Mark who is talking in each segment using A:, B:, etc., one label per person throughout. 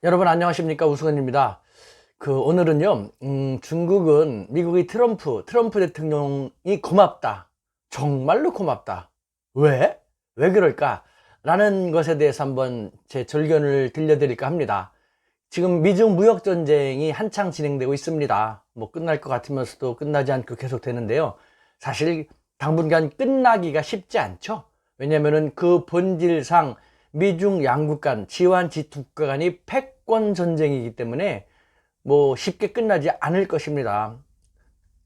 A: 여러분 안녕하십니까, 우승원입니다. 오늘은요, 중국은 미국의 트럼프 대통령이 고맙다. 정말로 고맙다. 왜? 왜 그럴까? 라는 것에 대해서 한번 제 절견을 들려드릴까 합니다. 지금 미중 무역 전쟁이 한창 진행되고 있습니다. 뭐 끝날 것 같으면서도 끝나지 않고 계속 되는데요. 사실 당분간 끝나기가 쉽지 않죠. 왜냐면은 그 본질상 미중 양국 간 지환지2 국가 간이 패권 전쟁이기 때문에 뭐 쉽게 끝나지 않을 것입니다.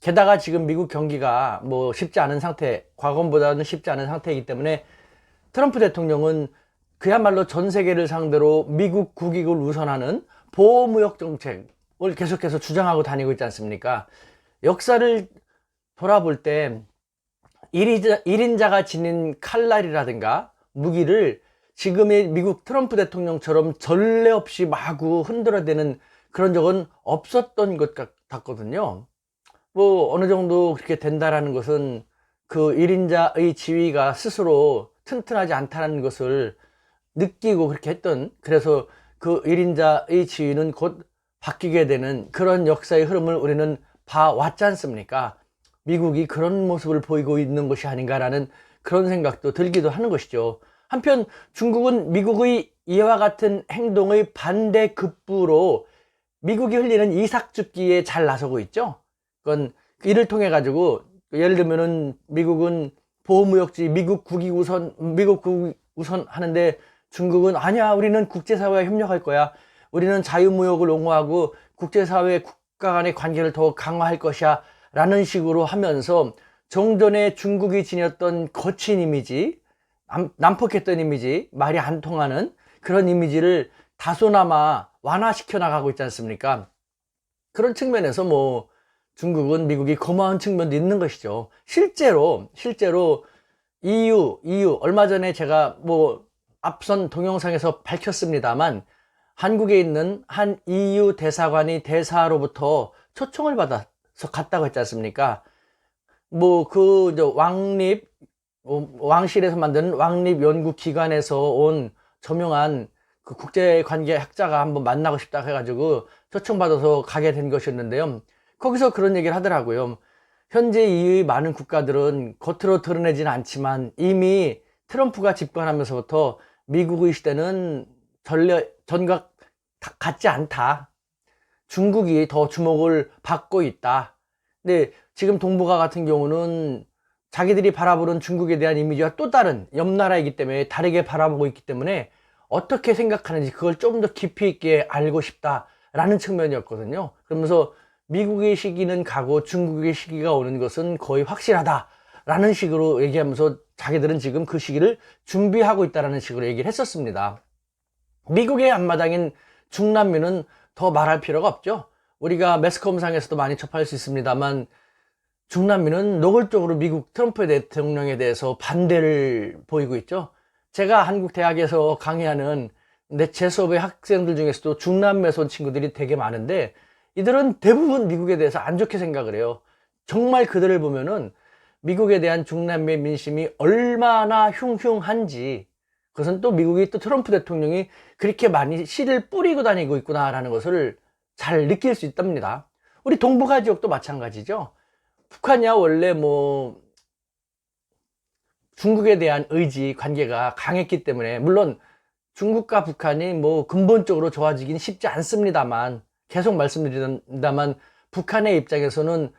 A: 게다가 지금 미국 경기가 뭐 쉽지 않은 상태, 과거보다는 쉽지 않은 상태이기 때문에 트럼프 대통령은 그야말로 전 세계를 상대로 미국 국익을 우선하는 보호무역 정책을 계속해서 주장하고 다니고 있지 않습니까? 역사를 돌아볼 때 1인자가 지닌 칼날이라든가 무기를 지금의 미국 트럼프 대통령처럼 전례 없이 마구 흔들어대는 그런 적은 없었던 것 같거든요. 뭐 어느 정도 그렇게 된다라는 것은 그 1인자의 지위가 스스로 튼튼하지 않다는 것을 느끼고 그렇게 했던, 그래서 그 1인자의 지위는 곧 바뀌게 되는 그런 역사의 흐름을 우리는 봐왔지 않습니까? 미국이 그런 모습을 보이고 있는 것이 아닌가라는 그런 생각도 들기도 하는 것이죠. 한편 중국은 미국의 이와 같은 행동의 반대급부로 미국이 흘리는 이삭죽기에 잘 나서고 있죠. 그건 이를 통해 가지고 예를 들면은 미국은 보호무역지 미국 국익 우선 하는데 중국은 아니야, 우리는 국제사회와 협력할 거야, 우리는 자유무역을 옹호하고 국제사회 국가 간의 관계를 더 강화할 것이야 라는 식으로 하면서 종전에 중국이 지녔던 거친 이미지, 난폭했던 이미지, 말이 안 통하는 그런 이미지를 다소나마 완화시켜 나가고 있지 않습니까? 그런 측면에서 뭐 중국은 미국이 고마운 측면도 있는 것이죠. 실제로 EU 얼마 전에 제가 뭐 앞선 동영상에서 밝혔습니다만 한국에 있는 한 EU 대사관이 대사로부터 초청을 받아서 갔다고 했지 않습니까? 뭐 왕실에서 만든 왕립연구기관에서 온 저명한 그 국제관계 학자가 한번 만나고 싶다 해가지고 초청받아서 가게 된 것이었는데요. 거기서 그런 얘기를 하더라고요. 현재 EU의 많은 국가들은 겉으로 드러내지는 않지만 이미 트럼프가 집권하면서부터 미국의 시대는 전과 같지 않다. 중국이 더 주목을 받고 있다. 근데 지금 동북아 같은 경우는 자기들이 바라보는 중국에 대한 이미지와 또 다른 옆 나라이기 때문에 다르게 바라보고 있기 때문에 어떻게 생각하는지 그걸 좀 더 깊이 있게 알고 싶다라는 측면이었거든요. 그러면서 미국의 시기는 가고 중국의 시기가 오는 것은 거의 확실하다라는 식으로 얘기하면서 자기들은 지금 그 시기를 준비하고 있다라는 식으로 얘기를 했었습니다. 미국의 앞마당인 중남미는 더 말할 필요가 없죠. 우리가 매스컴상에서도 많이 접할 수 있습니다만 중남미는 노골적으로 미국 트럼프 대통령에 대해서 반대를 보이고 있죠. 제가 한국 대학에서 강의하는 제 수업의 학생들 중에서도 중남미에서 온 친구들이 되게 많은데 이들은 대부분 미국에 대해서 안 좋게 생각을 해요. 정말 그들을 보면은 미국에 대한 중남미의 민심이 얼마나 흉흉한지, 그것은 또 미국이 또 트럼프 대통령이 그렇게 많이 씨를 뿌리고 다니고 있구나라는 것을 잘 느낄 수 있답니다. 우리 동북아 지역도 마찬가지죠. 북한이야 원래 뭐 중국에 대한 의지 관계가 강했기 때문에, 물론 중국과 북한이 뭐 근본적으로 좋아지긴 쉽지 않습니다만, 계속 말씀드린다만 북한의 입장에서는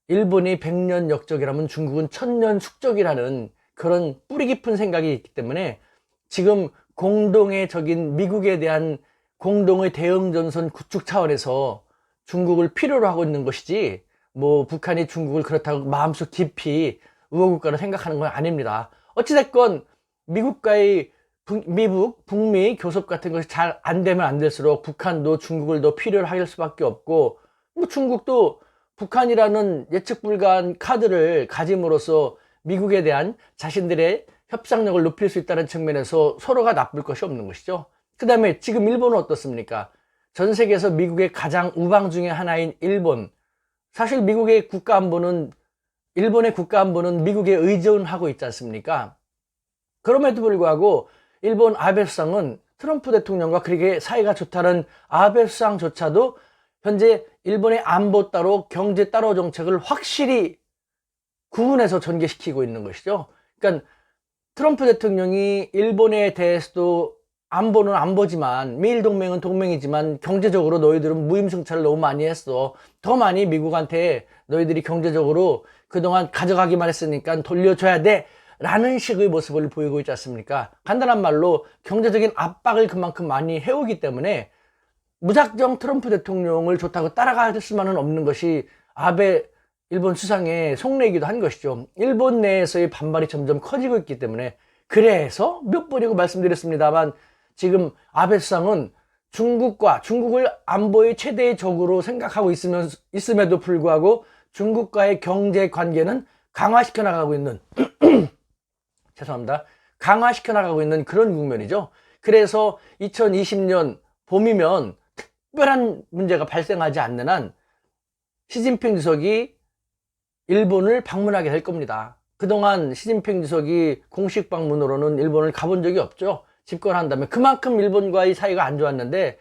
A: 일본이 100년 역적이라면 중국은 1000년 숙적이라는 그런 뿌리 깊은 생각이 있기 때문에 지금 공동의 적인 미국에 대한 공동의 대응전선 구축 차원에서 중국을 필요로 하고 있는 것이지, 뭐 북한이 중국을 그렇다고 마음속 깊이 우호국가로 생각하는 건 아닙니다. 어찌됐건 미국과의 북미 교섭 같은 것이 잘 안 되면 안 될수록 북한도 중국을 더 필요로 할 수밖에 없고, 뭐 중국도 북한이라는 예측 불가한 카드를 가짐으로써 미국에 대한 자신들의 협상력을 높일 수 있다는 측면에서 서로가 나쁠 것이 없는 것이죠. 그 다음에 지금 일본은 어떻습니까? 전 세계에서 미국의 가장 우방 중에 하나인 일본. 사실 미국의 국가안보는, 일본의 국가안보는 미국에 의존하고 있지 않습니까? 그럼에도 불구하고 일본 아베 수상은 트럼프 대통령과 그렇게 사이가 좋다는 아베 수상조차도 현재 일본의 안보 따로 경제 따로 정책을 확실히 구분해서 전개시키고 있는 것이죠. 그러니까 트럼프 대통령이 일본에 대해서도 안보는 안보지만, 미일 동맹은 동맹이지만 경제적으로 너희들은 무임승차를 너무 많이 했어. 더 많이 미국한테 너희들이 경제적으로 그동안 가져가기만 했으니까 돌려줘야 돼 라는 식의 모습을 보이고 있지 않습니까? 간단한 말로 경제적인 압박을 그만큼 많이 해오기 때문에 무작정 트럼프 대통령을 좋다고 따라갈 수만은 없는 것이 아베 일본 수상의 속내이기도 한 것이죠. 일본 내에서의 반발이 점점 커지고 있기 때문에, 그래서 몇 번이고 말씀드렸습니다만 지금 아베 수상은 중국을 안보의 최대의 적으로 생각하고 있음에도 불구하고 중국과의 경제 관계는 강화시켜 나가고 있는 죄송합니다. 강화시켜 나가고 있는 그런 국면이죠. 그래서 2020년 봄이면 특별한 문제가 발생하지 않는 한 시진핑 주석이 일본을 방문하게 될 겁니다. 그동안 시진핑 주석이 공식 방문으로는 일본을 가본 적이 없죠. 집권한다면 그만큼 일본과의 사이가 안 좋았는데,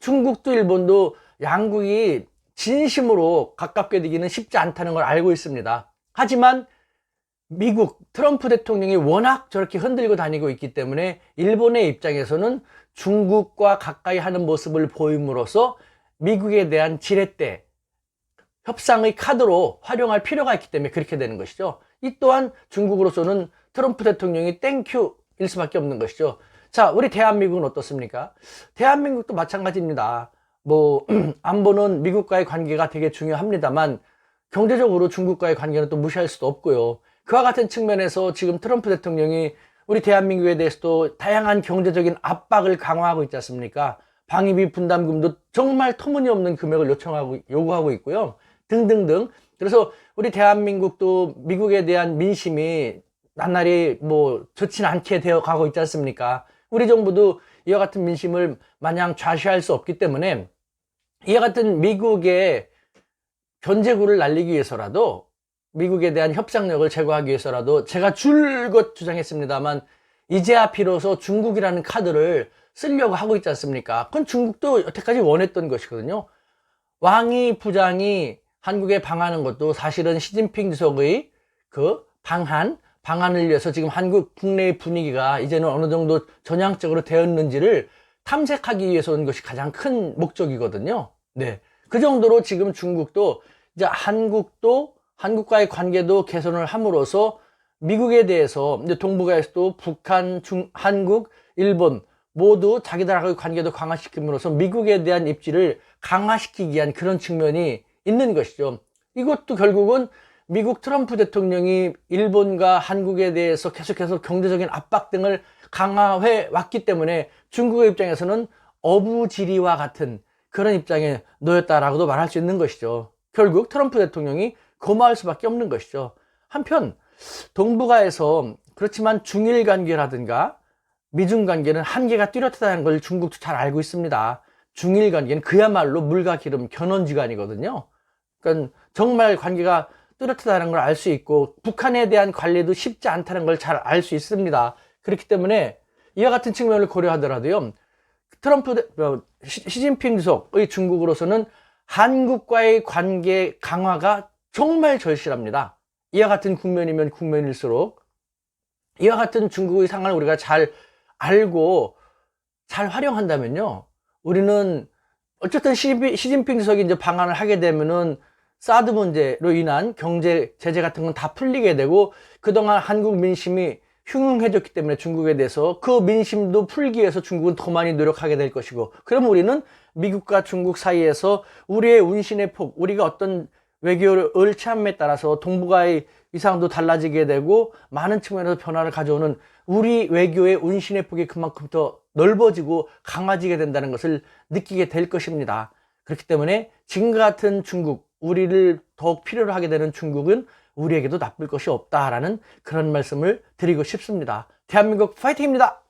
A: 중국도 일본도 양국이 진심으로 가깝게 되기는 쉽지 않다는 걸 알고 있습니다. 하지만 미국 트럼프 대통령이 워낙 저렇게 흔들고 다니고 있기 때문에 일본의 입장에서는 중국과 가까이 하는 모습을 보임으로써 미국에 대한 지렛대, 협상의 카드로 활용할 필요가 있기 때문에 그렇게 되는 것이죠. 이 또한 중국으로서는 트럼프 대통령이 땡큐일 수밖에 없는 것이죠. 자, 우리 대한민국은 어떻습니까? 대한민국도 마찬가지입니다. 안보는 미국과의 관계가 되게 중요합니다만 경제적으로 중국과의 관계는 또 무시할 수도 없고요. 그와 같은 측면에서 지금 트럼프 대통령이 우리 대한민국에 대해서도 다양한 경제적인 압박을 강화하고 있지 않습니까? 방위비 분담금도 정말 터무니없는 금액을 요구하고 있고요. 등등등. 그래서 우리 대한민국도 미국에 대한 민심이 나날이 좋지는 않게 되어 가고 있지 않습니까? 우리 정부도 이와 같은 민심을 마냥 좌시할 수 없기 때문에 이와 같은 미국의 견제구를 날리기 위해서라도, 미국에 대한 협상력을 제거하기 위해서라도 제가 줄곧 주장했습니다만 이제야 비로소 중국이라는 카드를 쓰려고 하고 있지 않습니까? 그건 중국도 여태까지 원했던 것이거든요. 왕이 부장이 한국에 방하는 것도 사실은 시진핑 주석의 그 방한을 위해서 지금 한국 국내의 분위기가 이제는 어느 정도 전향적으로 되었는지를 탐색하기 위해서 온 것이 가장 큰 목적이거든요. 네. 그 정도로 지금 중국도 이제 한국과의 관계도 개선을 함으로써 미국에 대해서 이제 동북아에서도 북한, 한국, 일본 모두 자기들하고의 관계도 강화시킴으로써 미국에 대한 입지를 강화시키기 위한 그런 측면이 있는 것이죠. 이것도 결국은 미국 트럼프 대통령이 일본과 한국에 대해서 계속해서 경제적인 압박 등을 강화해 왔기 때문에 중국의 입장에서는 어부지리와 같은 그런 입장에 놓였다라고도 말할 수 있는 것이죠. 결국 트럼프 대통령이 고마울 수밖에 없는 것이죠. 한편 동북아에서 그렇지만 중일 관계라든가 미중 관계는 한계가 뚜렷하다는 걸 중국도 잘 알고 있습니다. 중일 관계는 그야말로 물과 기름 견원지간이거든요. 그러니까 정말 관계가 뚜렷하다는 걸 알 수 있고 북한에 대한 관리도 쉽지 않다는 걸 잘 알 수 있습니다. 그렇기 때문에 이와 같은 측면을 고려하더라도요, 시진핑 주석의 중국으로서는 한국과의 관계 강화가 정말 절실합니다. 이와 같은 국면이면 국면일수록 이와 같은 중국의 상황을 우리가 잘 알고 잘 활용한다면요, 우리는 어쨌든 시진핑 주석이 이제 방한을 하게 되면은 사드 문제로 인한 경제 제재 같은 건 다 풀리게 되고, 그동안 한국 민심이 흉흉해졌기 때문에 중국에 대해서 그 민심도 풀기 위해서 중국은 더 많이 노력하게 될 것이고, 그럼 우리는 미국과 중국 사이에서 우리의 운신의 폭, 우리가 어떤 외교를 취함에 따라서 동북아의 위상도 달라지게 되고 많은 측면에서 변화를 가져오는 우리 외교의 운신의 폭이 그만큼 더 넓어지고 강화지게 된다는 것을 느끼게 될 것입니다. 그렇기 때문에 지금과 같은 중국, 우리를 더욱 필요로 하게 되는 중국은 우리에게도 나쁠 것이 없다라는 그런 말씀을 드리고 싶습니다. 대한민국 파이팅입니다.